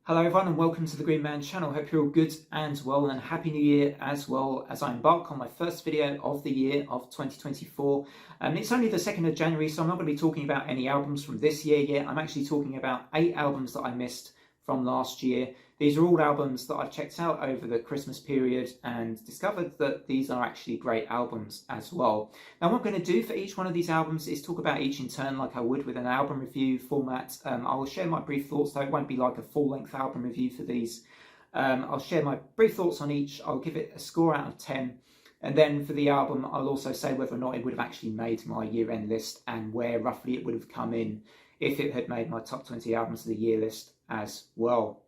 Hello everyone and welcome to the Green Man channel. Hope you're all good and well, and Happy New Year as well as I embark on my first video of the year of 2024. It's only the 2nd of January, so I'm not going to be talking about any albums from this year yet. I'm actually talking about 8 albums that I missed from last year. These are all albums that I've checked out over the Christmas period and discovered that these are actually great albums as well. Now what I'm going to do for each one of these albums is talk about each in turn like I would with an album review format. I will share my brief thoughts, though it won't be like a full-length album review for these. I'll share my brief thoughts on each. I'll give it a score out of 10. And then for the album, I'll also say whether or not it would have actually made my year-end list and where roughly it would have come in if it had made my top 20 albums of the year list as well.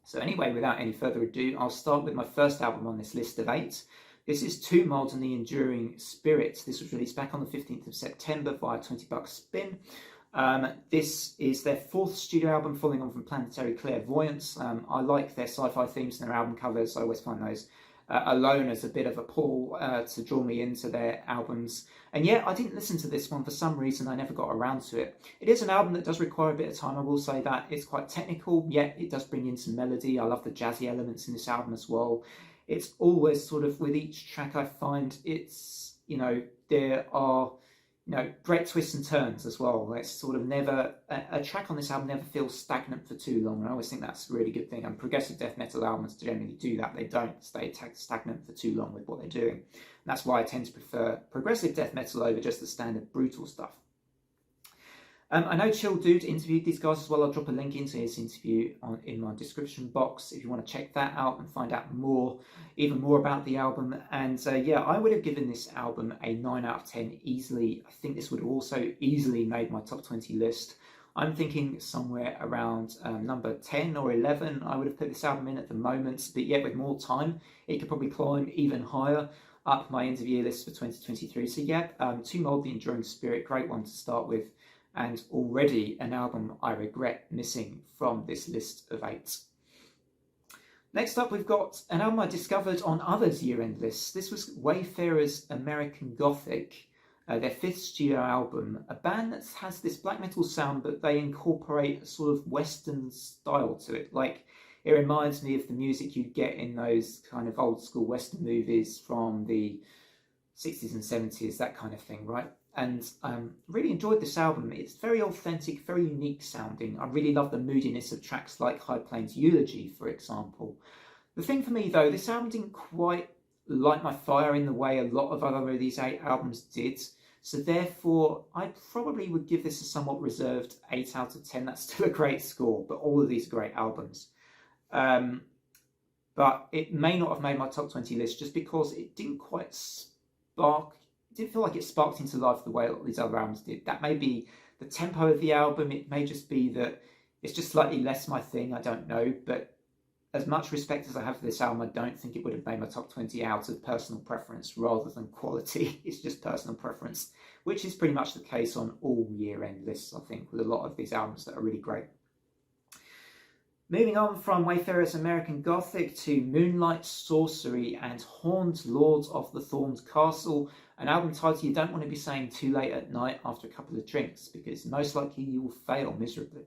So anyway, without any further ado, I'll start with my first album on this list of 8. This is Two Mods and the Enduring Spirit. This was released back on the 15th of September via 20 Bucks Spin. This is their 4th studio album, following on from Planetary Clairvoyance. I like their sci-fi themes and their album covers. I always find those alone as a bit of a pull to draw me into their albums. And yet I didn't listen to this one for some reason. I never got around to it. It is an album that does require a bit of time, I will say that. It's quite technical, yet it does bring in some melody. I love the jazzy elements in this album as well. It's always sort of, with each track I find, it's, there are great twists and turns as well. It's sort of never, a track on this album never feels stagnant for too long, and I always think that's a really good thing. And progressive death metal albums generally do that. They don't stay stagnant for too long with what they're doing. And that's why I tend to prefer progressive death metal over just the standard brutal stuff. I know Chill Dude interviewed these guys as well. I'll drop a link into his interview in my description box if you want to check that out and find out even more about the album. And yeah, I would have given this album a 9 out of 10 easily. I think this would have also easily made my top 20 list. I'm thinking somewhere around number 10 or 11. I would have put this album in at the moment, but yet with more time, it could probably climb even higher up my end of year list for 2023. So yeah, Two Mold, The Enduring Spirit, great one to start with. And already an album I regret missing from this list of 8. Next up, we've got an album I discovered on others' year-end lists. This was Wayfarer's American Gothic, their 5th studio album, a band that has this black metal sound, but they incorporate a sort of Western style to it. Like, it reminds me of the music you'd get in those kind of old school Western movies from the 60s and 70s, that kind of thing, right? And really enjoyed this album. It's very authentic, very unique sounding. I really love the moodiness of tracks like High Plains Eulogy, for example. The thing for me, though, this album didn't quite light my fire in the way a lot of other of these 8 albums did. So therefore, I probably would give this a somewhat reserved 8 out of 10. That's still a great score, but all of these are great albums. But it may not have made my top 20 list just because it didn't quite spark. It didn't feel like it sparked into life the way all these other albums did. That may be the tempo of the album. It may just be that it's just slightly less my thing. I don't know. But as much respect as I have for this album, I don't think it would have made my top 20 out of personal preference rather than quality. It's just personal preference, which is pretty much the case on all year-end lists, I think, with a lot of these albums that are really great. Moving on from Wayfarer's American Gothic to Moonlight Sorcery and Horned Lords of the Thorned Castle, an album title you don't want to be saying too late at night after a couple of drinks, because most likely you will fail miserably.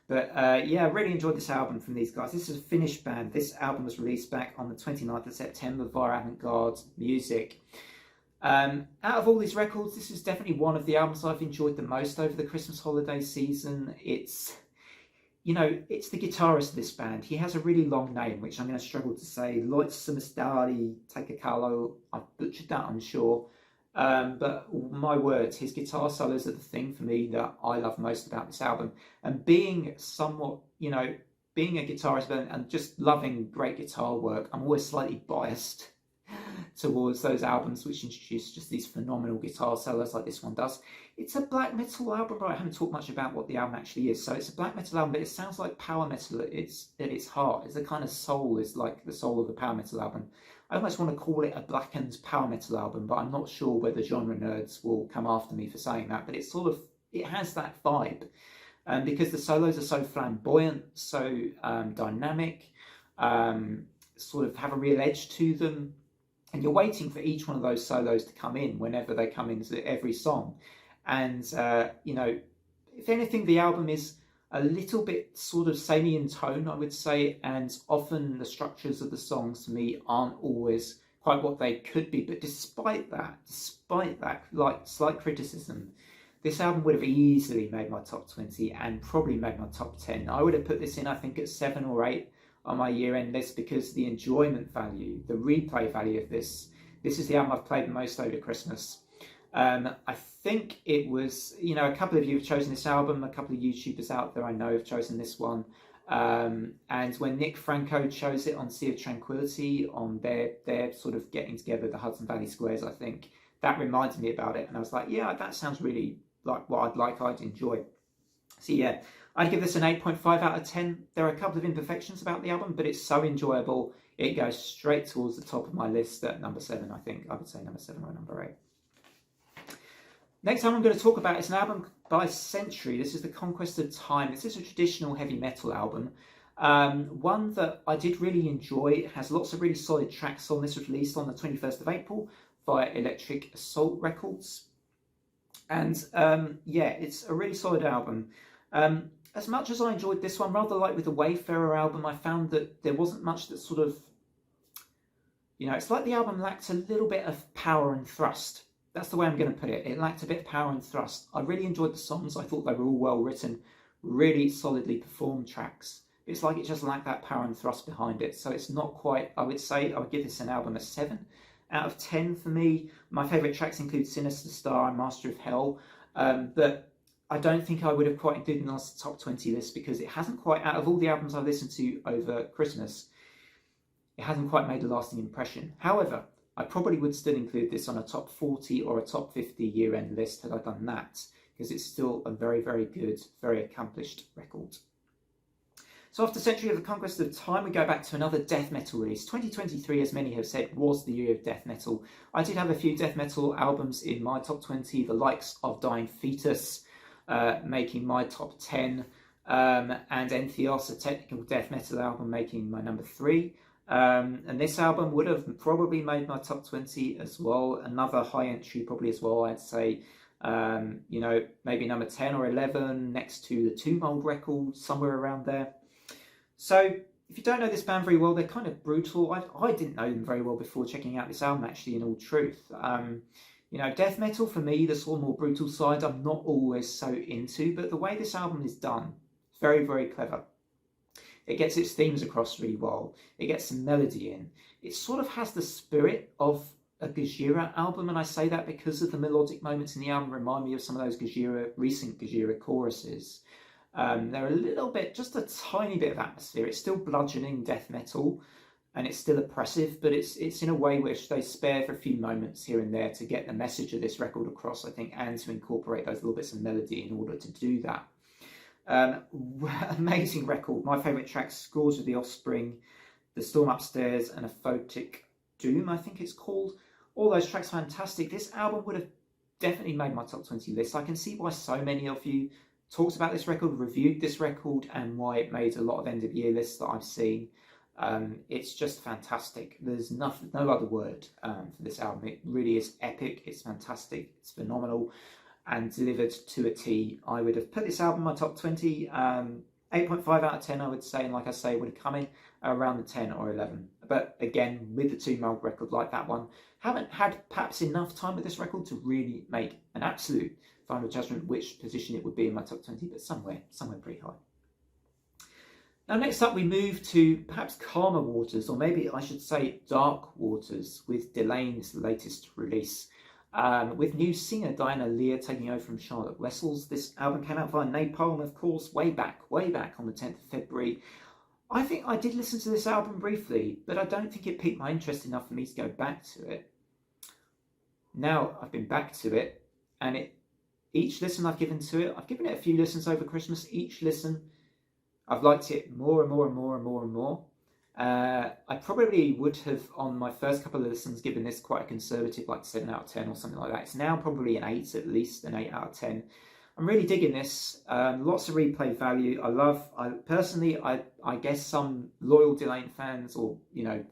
But yeah, I really enjoyed this album from these guys. This is a Finnish band. This album was released back on the 29th of September via Avant-Garde Music. Out of all these records, this is definitely one of the albums I've enjoyed the most over the Christmas holiday season. It's the guitarist of this band. He has a really long name, which I'm going to struggle to say. Loitsamistari Takakalo. I've butchered that, I'm sure. But my words, his guitar solos are the thing for me that I love most about this album. And being somewhat, being a guitarist and just loving great guitar work, I'm always slightly biased towards those albums which introduce just these phenomenal guitar solos like this one does. It's a black metal album, but I haven't talked much about what the album actually is. So it's a black metal album, but it sounds like power metal at its heart. It's a kind of soul, is like the soul of a power metal album. I almost want to call it a blackened power metal album, but I'm not sure whether genre nerds will come after me for saying that. But it's sort of, it has that vibe, because the solos are so flamboyant, so dynamic, sort of have a real edge to them. And you're waiting for each one of those solos to come in whenever they come into every song. And, if anything, the album is a little bit sort of samey in tone, I would say, and often the structures of the songs to me aren't always quite what they could be. But despite that, like slight criticism, this album would have easily made my top 20 and probably made my top 10. I would have put this in, I think, at 7 or 8 on my year-end list because the enjoyment value, the replay value of this is the album I've played the most over Christmas. I think it was, a couple of you have chosen this album, a couple of YouTubers out there I know have chosen this one. And when Nick Franco chose it on Sea of Tranquility, on their sort of getting together, the Hudson Valley Squares, I think, that reminded me about it. And I was like, yeah, that sounds really like what I'd enjoy. So yeah, I'd give this an 8.5 out of 10. There are a couple of imperfections about the album, but it's so enjoyable. It goes straight towards the top of my list at number 7, I think. I would say number 7 or number 8. Next album I'm going to talk about is an album by Century. This is The Conquest of Time. This is a traditional heavy metal album. One that I did really enjoy. It has lots of really solid tracks on. This was released on the 21st of April via Electric Assault Records. And yeah, it's a really solid album. As much as I enjoyed this one, rather like with the Wayfarer album, I found that there wasn't much that sort of, it's like the album lacked a little bit of power and thrust. That's the way I'm going to put it. It lacked a bit of power and thrust. I really enjoyed the songs. I thought they were all well written, really solidly performed tracks. It's like it just lacked that power and thrust behind it. So it's not quite, I would say, I would give this an album a 7 out of 10 for me. My favourite tracks include Sinister Star and Master of Hell. But I don't think I would have quite included in the top 20 list because it hasn't quite, out of all the albums I've listened to over Christmas, it hasn't quite made a lasting impression. However, I probably would still include this on a top 40 or a top 50 year-end list had I done that, because it's still a very, very good, very accomplished record. So after Century of the Conquest of Time, we go back to another death metal release. 2023, as many have said, was the year of death metal. I did have a few death metal albums in my top 20, the likes of Dying Fetus, making my top 10, and Entheos, a technical death metal album, making my number 3. And this album would have probably made my top 20 as well. Another high entry probably as well, I'd say, maybe number 10 or 11 next to the Tomb Mold record, somewhere around there. So if you don't know this band very well, they're kind of brutal. I didn't know them very well before checking out this album, actually, in all truth. Death metal for me, the sort of more brutal side, I'm not always so into, but the way this album is done, it's very, very clever. It gets its themes across really well. It gets some melody in. It sort of has the spirit of a Gojira album, and I say that because of the melodic moments in the album remind me of some of those recent Gojira choruses. They're a little bit, just a tiny bit of atmosphere. It's still bludgeoning death metal, and it's still oppressive, but it's in a way which they spare for a few moments here and there to get the message of this record across, I think, and to incorporate those little bits of melody in order to do that. Amazing record. My favourite tracks, Scores of the Offspring, The Storm Upstairs, and A Photic Doom, I think it's called. All those tracks are fantastic. This album would have definitely made my top 20 list. I can see why so many of you talked about this record, reviewed this record, and why it made a lot of end of year lists that I've seen. It's just fantastic. There's no other word for this album. It really is epic. It's fantastic. It's phenomenal. And delivered to a T. I would have put this album in my top 20, 8.5 out of 10, I would say, and like I say, would have come in around the 10 or 11. But again, with the Tomb Mold record like that one, haven't had perhaps enough time with this record to really make an absolute final judgment which position it would be in my top 20, but somewhere pretty high. Now next up we move to perhaps calmer waters, or maybe I should say dark waters, with Delane's latest release. With new singer Diana Lear taking over from Charlotte Wessels. This album came out via Napalm, of course, way back on the 10th of February. I think I did listen to this album briefly, but I don't think it piqued my interest enough for me to go back to it. Now I've been back to it, and each listen I've given to it, I've given it a few listens over Christmas. Each listen, I've liked it more and more and more and more and more. I probably would have, on my first couple of listens, given this quite a conservative, like 7 out of 10 or something like that. It's now probably an 8, at least an 8 out of 10. I'm really digging this. Lots of replay value. I guess some loyal Delane fans, or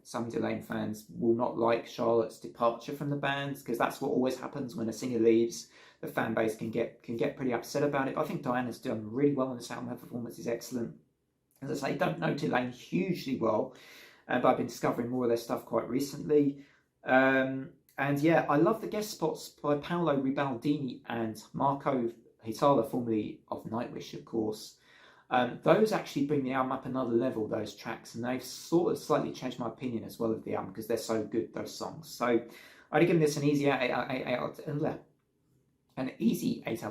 some Delane fans will not like Charlotte's departure from the band, because that's what always happens when a singer leaves. the fan base can get pretty upset about it. But I think Diana's done really well on this album. Her performance is excellent. As I say, don't know Delane hugely well, but I've been discovering more of their stuff quite recently. And yeah, I love the guest spots by Paolo Ribaldini and Marco Hitala, formerly of Nightwish, of course. Those actually bring the album up another level, those tracks, and they've sort of slightly changed my opinion as well of the album because they're so good, those songs. So I'd have given this an easy 8 out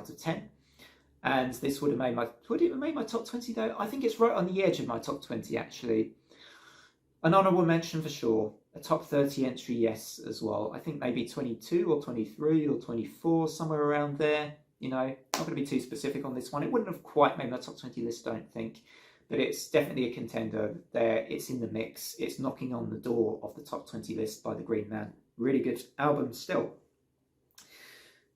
of 10. And this would it have made my top 20 though? I think it's right on the edge of my top 20 actually. An honourable mention for sure. A top 30 entry, yes, as well. I think maybe 22 or 23 or 24, somewhere around there. You know, not going to be too specific on this one. It wouldn't have quite made my top 20 list, I don't think. But it's definitely a contender there. It's in the mix. It's knocking on the door of the top 20 list by the Green Man. Really good album still.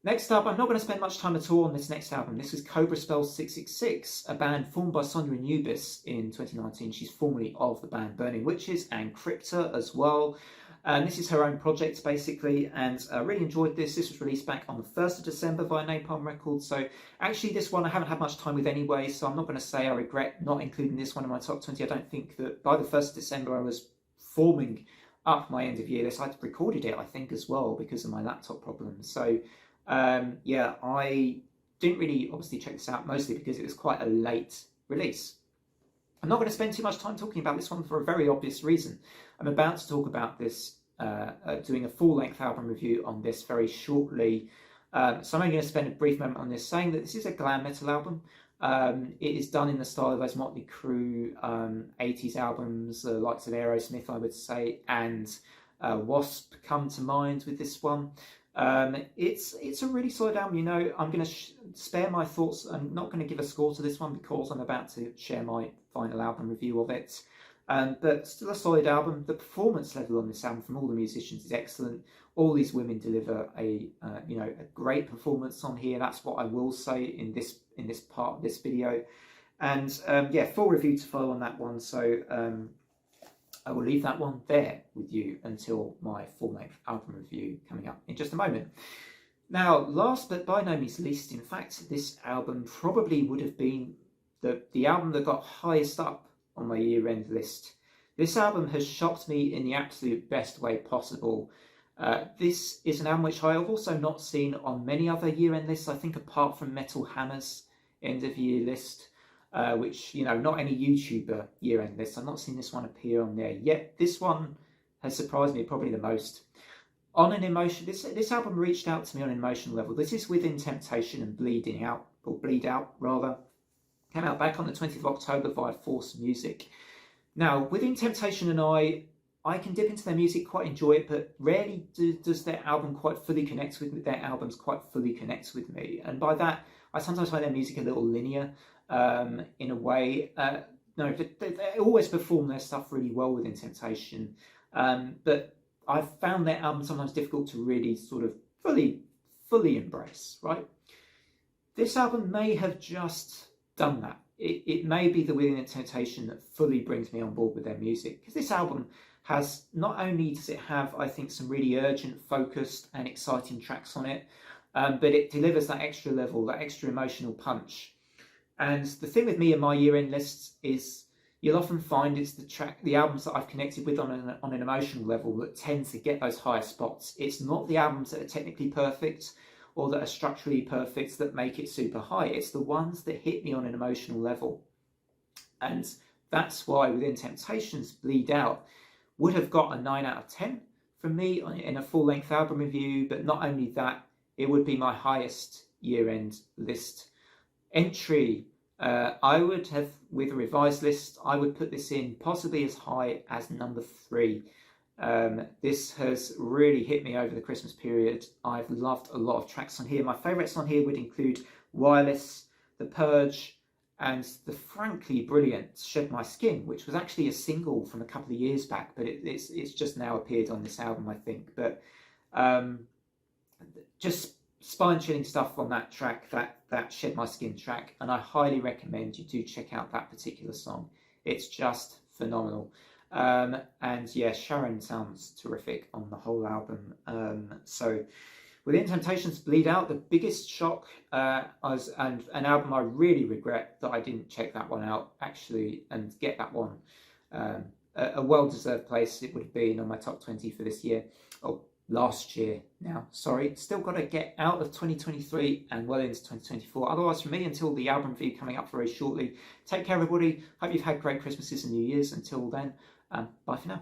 Next up, I'm not going to spend much time at all on this next album. This was Cobra Spell666, a band formed by Sonia Anubis in 2019. She's formerly of the band Burning Witches and Crypta as well. This is her own project, basically, and I really enjoyed this. This was released back on the 1st of December via Napalm Records. So actually this one I haven't had much time with anyway, so I'm not going to say I regret not including this one in my top 20. I don't think that by the 1st of December I was forming up my end of year list. I'd recorded it, I think, as well because of my laptop problems. So yeah, I didn't really obviously check this out, mostly because it was quite a late release. I'm not going to spend too much time talking about this one for a very obvious reason. I'm about to talk about this, doing a full-length album review on this very shortly. So I'm only going to spend a brief moment on this, saying that this is a glam metal album. It is done in the style of those Motley Crue 80s albums, the likes of Aerosmith, I would say, and Wasp come to mind with this one. It's a really solid album. You know, I'm going to spare my thoughts. I'm not going to give a score to this one because I'm about to share my final album review of it. But still a solid album. The performance level on this album from all the musicians is excellent. All these women deliver a great performance on here. That's what I will say in this part of this video. And yeah, full review to follow on that one. So I will leave that one there with you until my full-length album review coming up in just a moment. Now, last but by no means least, in fact, this album probably would have been the album that got highest up on my year-end list. This album has shocked me in the absolute best way possible. This is an album which I have also not seen on many other year-end lists, I think, apart from Metal Hammer's end-of-year list. Which, you know, not any YouTuber year-end list. I've not seen this one appear on there yet. This one has surprised me probably the most. On an emotion, this album reached out to me on an emotional level. This is Within Temptation and Bleed Out rather. Came out back on the 20th of October via Force Music. Now, Within Temptation and I can dip into their music, quite enjoy it, but rarely does their album quite fully connect with me. Their albums quite fully connect with me, and by that I sometimes find their music a little linear. In a way, no, they always perform their stuff really well Within Temptation, but I've found their album sometimes difficult to really sort of fully embrace, right? This album may have just done that. It may be the Within Temptation that fully brings me on board with their music, because this album has, not only does it have, I think, some really urgent, focused and exciting tracks on it, but it delivers that extra level, that extra emotional punch. And the thing with me and my year-end lists is you'll often find it's the albums that I've connected with on an emotional level that tend to get those higher spots. It's not the albums that are technically perfect or that are structurally perfect that make it super high. It's the ones that hit me on an emotional level. And that's why Within Temptation's Bleed Out would have got a 9 out of 10 from me in a full-length album review. But not only that, it would be my highest year-end list entry. I would have, with a revised list, I would put this in possibly as high as number 3. This has really hit me over the Christmas period. I've loved a lot of tracks on here. My favourites on here would include Wireless, The Purge, and the frankly brilliant Shed My Skin, which was actually a single from a couple of years back, but it's just now appeared on this album, I think. But just spine-chilling stuff on that track, that Shed My Skin track, and I highly recommend you do check out that particular song. It's just phenomenal. And yeah, Sharon sounds terrific on the whole album. So Within Temptations Bleed Out, the biggest shock was an album I really regret that I didn't check that one out actually and get that one. A well-deserved place it would have been on my top 20 for this year. Oh, last year now, sorry. Still got to get out of 2023 and well into 2024. Otherwise, from me, until the album review coming up very shortly, take care, everybody. Hope you've had great Christmases and New Year's. Until then, bye for now.